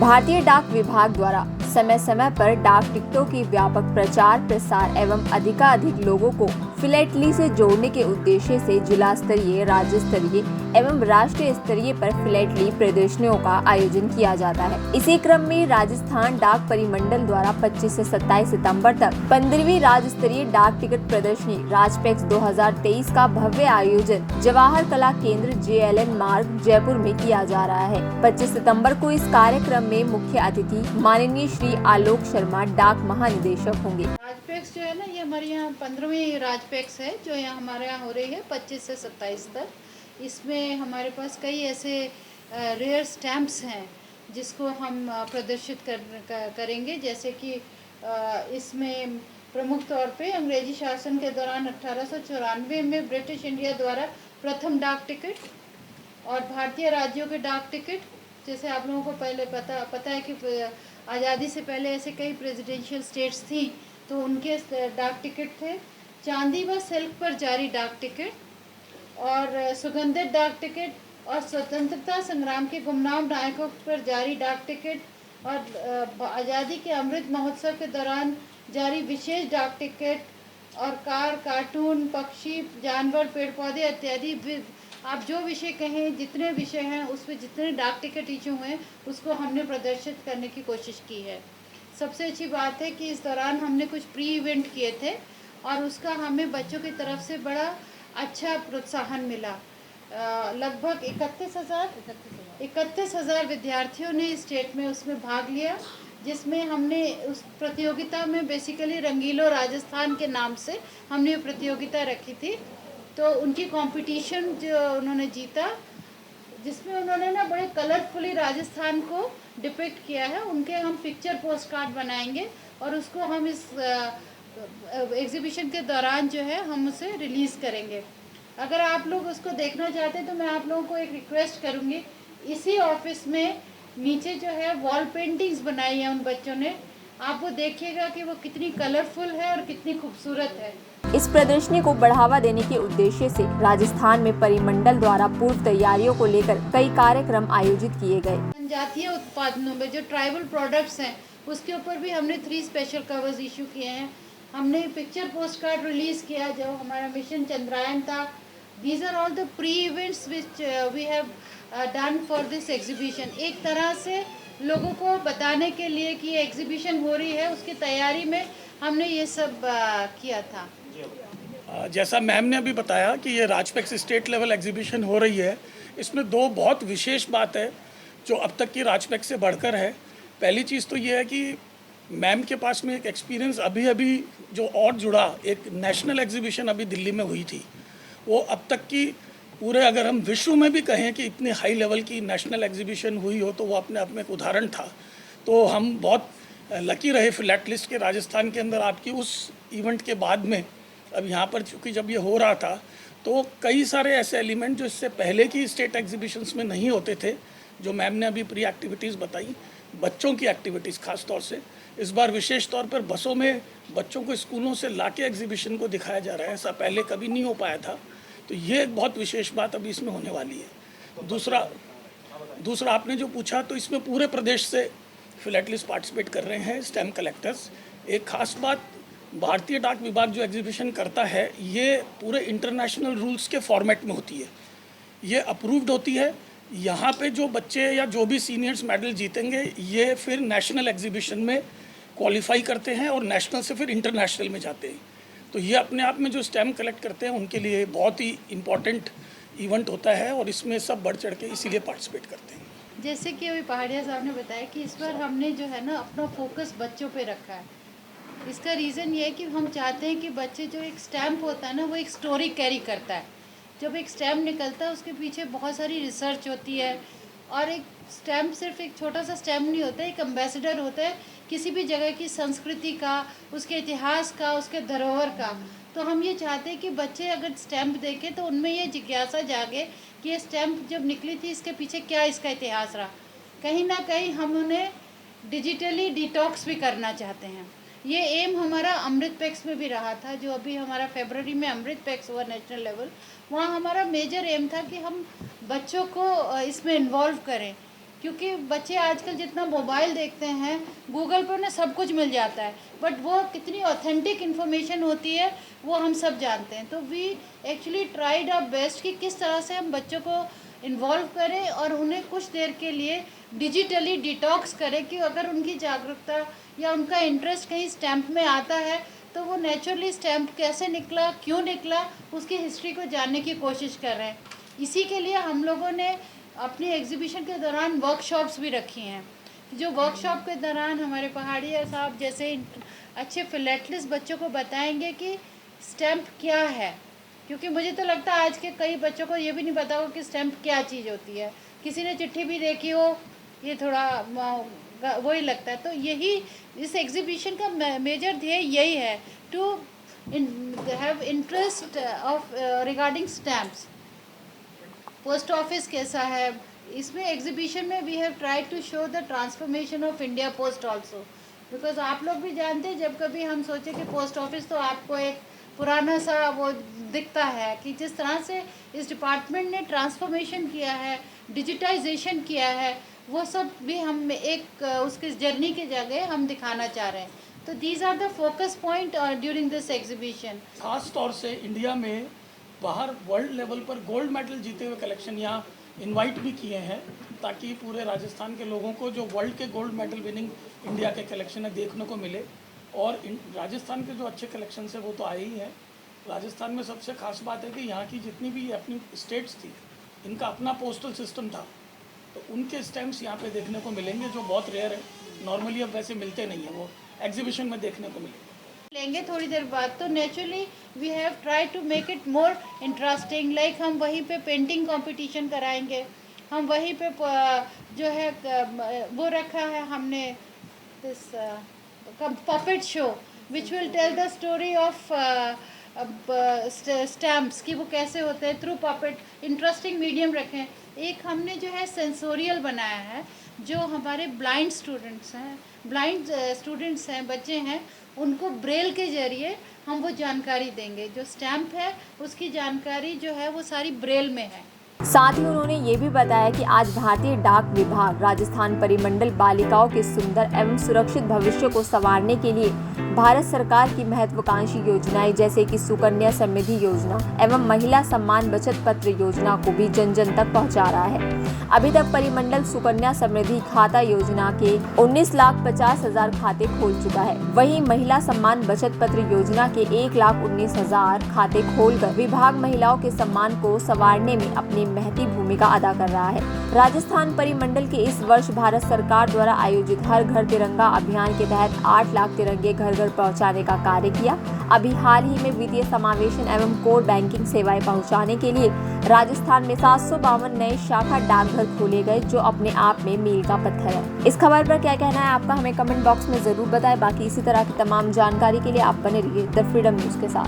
भारतीय डाक विभाग द्वारा समय समय पर डाक टिकटों की व्यापक प्रचार प्रसार एवं अधिकाधिक लोगों को फिलैटली से जोड़ने के उद्देश्य से जिला स्तरीय, राज्य स्तरीय एवं राष्ट्रीय स्तरीय पर फिलैटली प्रदर्शनियों का आयोजन किया जाता है। इसी क्रम में राजस्थान डाक परिमंडल द्वारा 25 से 27 सितंबर तक 15वीं राज्य स्तरीय डाक टिकट प्रदर्शनी राजपैक्स 2023 का भव्य आयोजन जवाहर कला केंद्र JLN मार्ग जयपुर में किया जा रहा है। 25 सितंबर को इस कार्यक्रम में मुख्य अतिथि माननीय श्री आलोक शर्मा डाक महानिदेशक होंगे। राजपैक्स जो है ना, ये हमारे यहाँ 15वीं राजपैक्स है जो यहाँ हमारे यहाँ हो रही है 25 से 27 तक। इसमें हमारे पास कई ऐसे रेयर स्टैम्प्स हैं जिसको हम प्रदर्शित करेंगे। जैसे कि इसमें प्रमुख तौर पे अंग्रेजी शासन के दौरान 1894 में ब्रिटिश इंडिया द्वारा प्रथम डाक टिकट और भारतीय राज्यों के डाक टिकट, जैसे आप लोगों को पहले पता है कि आज़ादी से पहले ऐसे कई प्रेसिडेंशियल स्टेट्स थी तो उनके डाक टिकट थे। चांदी व सिल्क पर जारी डाक टिकट और सुगंधित डाक टिकट और स्वतंत्रता संग्राम के गुमनाम नायकों पर जारी डाक टिकट और आज़ादी के अमृत महोत्सव के दौरान जारी विशेष डाक टिकट और कार, कार्टून, पक्षी, जानवर, पेड़ पौधे इत्यादि, आप जो विषय कहें, जितने विषय हैं उस पर जितने डाक टिकट इशू हुए उसको हमने प्रदर्शित करने की कोशिश की है। सबसे अच्छी बात है कि इस दौरान हमने कुछ प्री इवेंट किए थे और उसका हमें बच्चों की तरफ से बड़ा अच्छा प्रोत्साहन मिला। लगभग 31,000 विद्यार्थियों ने स्टेट में उसमें भाग लिया, जिसमें हमने उस प्रतियोगिता में बेसिकली रंगीलो राजस्थान के नाम से हमने प्रतियोगिता रखी थी। तो उनकी कंपटीशन जो उन्होंने जीता, जिसमें उन्होंने ना बड़े कलरफुली राजस्थान को डिपिक्ट किया है। उनके हम पिक्चर पोस्ट कार्ड बनाएंगे और उसको हम इस एग्जीबिशन के दौरान जो है हम उसे रिलीज़ करेंगे। अगर आप लोग उसको देखना चाहते हैं तो मैं आप लोगों को एक रिक्वेस्ट करूँगी, इसी ऑफिस में नीचे जो है वॉल पेंटिंग्स बनाई है उन बच्चों ने, आप वो देखिएगा कि वो कितनी कलरफुल है और कितनी खूबसूरत है। इस प्रदर्शनी को बढ़ावा देने के उद्देश्य से राजस्थान में परिमंडल द्वारा पूर्व तैयारियों को लेकर कई कार्यक्रम आयोजित किए गए। जनजातीय उत्पादनों में जो ट्राइबल प्रोडक्ट्स हैं उसके ऊपर भी हमने 3 स्पेशल कवर्स इशू किए हैं। हमने पिक्चर पोस्ट कार्ड रिलीज किया जो हमारा मिशन चंद्रायन था। These are all the pre events which we have done for this exhibition. एक तरह से लोगों को बताने के लिए कि ये एग्जीबिशन हो रही है, उसकी तैयारी में हमने ये सब किया था। जैसा मैम ने अभी बताया कि ये राजपैक्स स्टेट लेवल एग्जीबिशन हो रही है, इसमें 2 बहुत विशेष बात है जो अब तक की राजपैक्स से बढ़कर है। पहली चीज़ तो ये है कि मैम के पास में एक एक्सपीरियंस अभी जो और जुड़ा, एक नेशनल एग्जीबिशन अभी दिल्ली में हुई थी, वो अब तक की पूरे अगर हम विश्व में भी कहें कि इतनी हाई लेवल की नेशनल एग्जीबिशन हुई हो तो वो अपने आप में एक उदाहरण था। तो हम बहुत लकी रहे फिलैटलिस्ट के राजस्थान के अंदर आपकी उस इवेंट के बाद में। अब यहाँ पर चूँकि जब ये हो रहा था तो कई सारे ऐसे एलिमेंट जो इससे पहले की स्टेट एग्जीबिशंस में नहीं होते थे, जो मैम ने अभी प्री एक्टिविटीज़ बताई, बच्चों की एक्टिविटीज़ खास तौर से इस बार विशेष तौर पर बसों में बच्चों को स्कूलों से लाके एग्जीबिशन को दिखाया जा रहा है। ऐसा पहले कभी नहीं हो पाया था, तो ये एक बहुत विशेष बात अभी इसमें होने वाली है। दूसरा आपने जो पूछा, तो इसमें पूरे प्रदेश से फिलैटलिस्ट पार्टिसिपेट कर रहे हैं, स्टैम्प कलेक्टर्स। एक खास बात, भारतीय डाक विभाग जो एग्जीबिशन करता है ये पूरे इंटरनेशनल रूल्स के फॉर्मेट में होती है, ये अप्रूव्ड होती है। यहाँ पे जो बच्चे या जो भी सीनियर्स मेडल जीतेंगे ये फिर नेशनल एग्जीबिशन में क्वालिफाई करते हैं और नेशनल से फिर इंटरनेशनल में जाते हैं। तो ये अपने आप में जो स्टैम्प कलेक्ट करते हैं उनके लिए बहुत ही इम्पॉर्टेंट इवेंट होता है और इसमें सब बढ़ चढ़ के इसीलिए पार्टिसिपेट करते हैं। जैसे कि अभी पहाड़िया साहब ने बताया कि इस बार हमने जो है ना अपना फोकस बच्चों पे रखा है। इसका रीज़न ये है कि हम चाहते हैं कि बच्चे, जो एक स्टैम्प होता है ना वो एक स्टोरी कैरी करता है। जब एक स्टैम्प निकलता है उसके पीछे बहुत सारी रिसर्च होती है और एक स्टैम्प सिर्फ एक छोटा सा स्टैम्प नहीं होता है, एक एम्बेसडर होता है किसी भी जगह की संस्कृति का, उसके इतिहास का, उसके धरोहर का। तो हम ये चाहते हैं कि बच्चे अगर स्टैम्प देखें तो उनमें ये जिज्ञासा जागे कि ये स्टैम्प जब निकली थी इसके पीछे क्या इसका इतिहास रहा। कहीं ना कहीं हम उन्हें डिजिटली डिटॉक्स भी करना चाहते हैं। ये एम हमारा अमृत पैक्स में भी रहा था, जो अभी हमारा फरवरी में अमृत पैक्स हुआ नेशनल लेवल। वहाँ हमारा मेजर एम था कि हम बच्चों को इसमें इन्वॉल्व करें क्योंकि बच्चे आजकल जितना मोबाइल देखते हैं, गूगल पर उन्हें सब कुछ मिल जाता है, बट वो कितनी ऑथेंटिक इन्फॉर्मेशन होती है वो हम सब जानते हैं। तो we actually tried our best कि किस तरह से हम बच्चों को इन्वॉल्व करें और उन्हें कुछ देर के लिए डिजिटली डिटॉक्स करें कि अगर उनकी जागरूकता या उनका इंटरेस्ट कहीं स्टैम्प में आता है तो वो नेचुरली स्टैम्प कैसे निकला, क्यों निकला, उसकी हिस्ट्री को जानने की कोशिश कर रहे हैं। इसी के लिए हम लोगों ने अपनी एग्जीबिशन के दौरान वर्कशॉप्स भी रखी हैं, जो वर्कशॉप के दौरान हमारे पहाड़िया साहब जैसे अच्छे फिलेटलिस्ट बच्चों को बताएंगे कि स्टैम्प क्या है, क्योंकि मुझे तो लगता है आज के कई बच्चों को ये भी नहीं पता हो कि स्टैम्प क्या चीज़ होती है। किसी ने चिट्ठी भी देखी हो, ये थोड़ा वही लगता है। तो यही इस एग्जीबिशन का मेजर ध्येय यही है, to have interest of regarding stamps. Post office कैसा है, इसमें एग्जीबिशन में we have tried to show the transformation of India Post also, because आप लोग भी जानते हैं जब कभी हम सोचे कि पोस्ट ऑफिस तो आपको एक पुराना सा वो दिखता है कि जिस तरह से इस डिपार्टमेंट ने ट्रांसफॉर्मेशन किया है, डिजिटाइजेशन किया है, वो सब भी हम एक उसके जर्नी के जगह हम दिखाना चाह रहे हैं। तो these are the focus point during this exhibition. खास तौर से इंडिया में बाहर वर्ल्ड लेवल पर गोल्ड मेडल जीते हुए कलेक्शन यहाँ इनवाइट भी किए हैं, ताकि पूरे राजस्थान के लोगों को जो वर्ल्ड के गोल्ड मेडल विनिंग इंडिया के कलेक्शन है देखने को मिले। और राजस्थान के जो अच्छे कलेक्शन है वो तो आए ही हैं। राजस्थान में सबसे खास बात है कि यहाँ की जितनी भी अपनी स्टेट्स थी, इनका अपना पोस्टल सिस्टम था, तो उनके स्टैम्प्स यहाँ पे देखने को मिलेंगे, जो बहुत रेयर है। नॉर्मली अब वैसे मिलते नहीं हैं, वो एग्जीबिशन में देखने को मिलेंगे थोड़ी देर बाद। तो naturally we have try to make it more interesting. Like हम वहीं पे पेंटिंग कंपटीशन कराएंगे, हम वहीं पे जो है वो रखा है हमने this puppet show which will tell the story of stamps कि वो कैसे होते हैं थ्रू पपेट। इंटरेस्टिंग मीडियम रखें। एक हमने जो है सेंसोरियल बनाया है, जो हमारे ब्लाइंड स्टूडेंट्स हैं, बच्चे हैं, उनको ब्रेल के जरिए हम वो जानकारी देंगे। जो स्टैम्प है उसकी जानकारी जो है वो सारी ब्रेल में है। साथ ही उन्होंने ये भी बताया कि आज भारतीय डाक विभाग राजस्थान परिमंडल बालिकाओं के सुंदर एवं सुरक्षित भविष्य को संवारने के लिए भारत सरकार की महत्वाकांक्षी योजनाएं जैसे कि सुकन्या समृद्धि योजना एवं महिला सम्मान बचत पत्र योजना को भी जन जन तक पहुंचा रहा है। अभी तक परिमंडल सुकन्या समृद्धि खाता योजना के 19,50,000 खाते खोल चुका है। वहीं महिला सम्मान बचत पत्र योजना के 1,19,000 खाते खोलकर विभाग महिलाओं के सम्मान को संवारने में अपनी महती भूमिका अदा कर रहा है। राजस्थान परिमंडल के इस वर्ष भारत सरकार द्वारा आयोजित हर घर तिरंगा अभियान के तहत 8 लाख तिरंगे घर घर पहुंचाने का कार्य किया। अभी हाल ही में वित्तीय समावेशन एवं कोर बैंकिंग सेवाएं पहुंचाने के लिए राजस्थान में 752 नए शाखा डाकघर खोले गए, जो अपने आप में मील का पत्थर है। इस खबर पर क्या कहना है आपका, हमें कमेंट बॉक्स में जरूर बताएं। बाकी इसी तरह की तमाम जानकारी के लिए आप बने रहिए द फ्रीडम न्यूज के साथ।